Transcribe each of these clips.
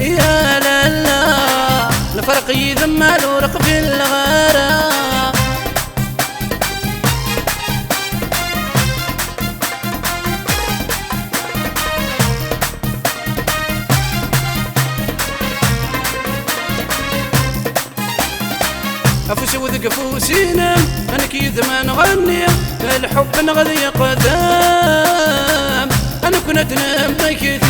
يا لالا الفرق يذمل ورق في الغرام. أفوس وذق فوسينا أنا كيد ما نغني الحب نغذي قدام. أنا كنت نم كثير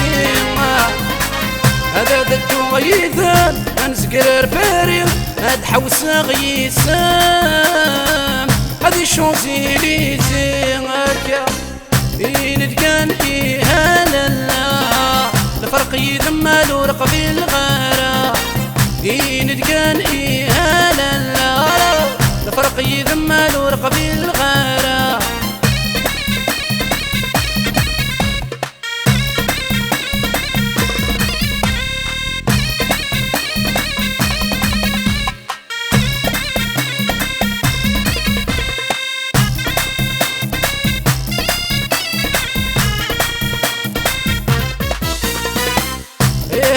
هذا ذدو غيثان أنسقر باري هاد حوس غيسام. هذي شوزي لي زيغاكا ينتقان إيها لالا الفرق يذمل ورق في الغرام. ينتقان إيها لالا الفرق يذمل ورق في الغرام.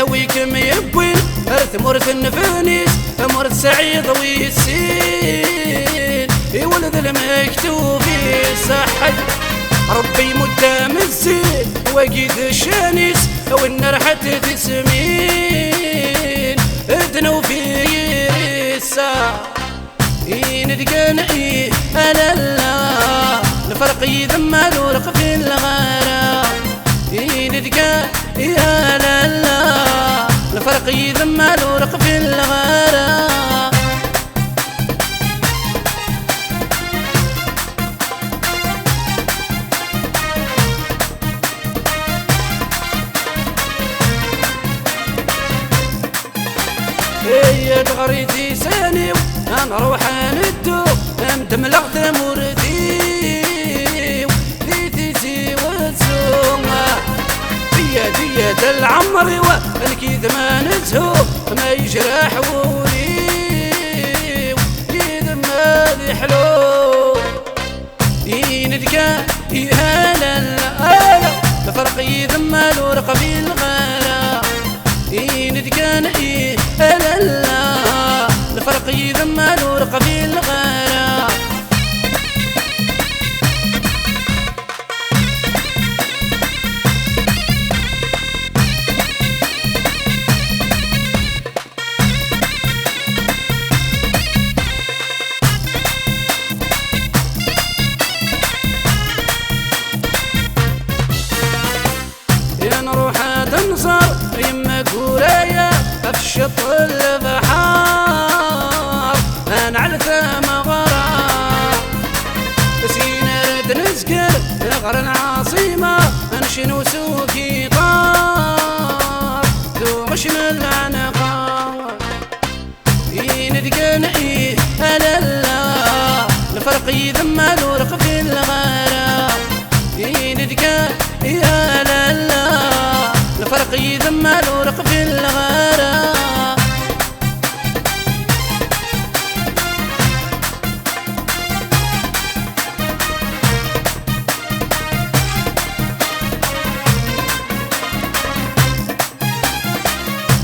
ويكم يبوين أرث مرث النفانيس مرث سعيد ويسين يولد المكتوب يصحي ربي مدام الزين وقيد الشانيس والنرحة تسمين ادنو في الساعة يندقان إيه لالا الفرق يذمل ورق في الغرام. يندقان يا لالا الفرق يذمل ورق في الغرام. هي دغريتي ساني انا روح ندو امدم لغت مرتي ذيتي وتسوما دية العمر والكيد ما نزهو ما يجرح ولي كيد ما ذي حلو يندقى يا لالا الفرق يذمل ورق في الغرام. يندقان إيه لالا الفرق يذمل ورق في الغرام. نروح تنصر يما قولايا افشط البحار انا على ثم غرام. سينا رد نسكر غرن عاصمة انشنو سوكي طار ذو غشم العنقار. يندقان إيه لالا الفرق يذمل ورق في الغرام. يندقان يا لالا الفرق يذمل ورق في الغرام.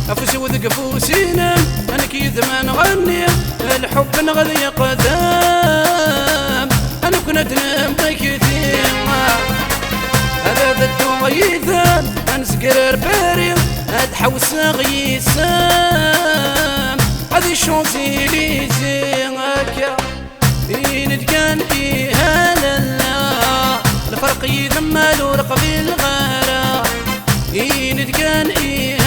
أفوس وذق فوسينا أنا كيد ما نغني الحب نغذي قدام. أنا كنت نم كثير هذا ذدو غيثان أنسقر باري هاد حوس غيسام. هذي شوزي لي زيغاكا ينتقان إيها لالا الفرق يذمل ورق في الغرام. ينتقان إيها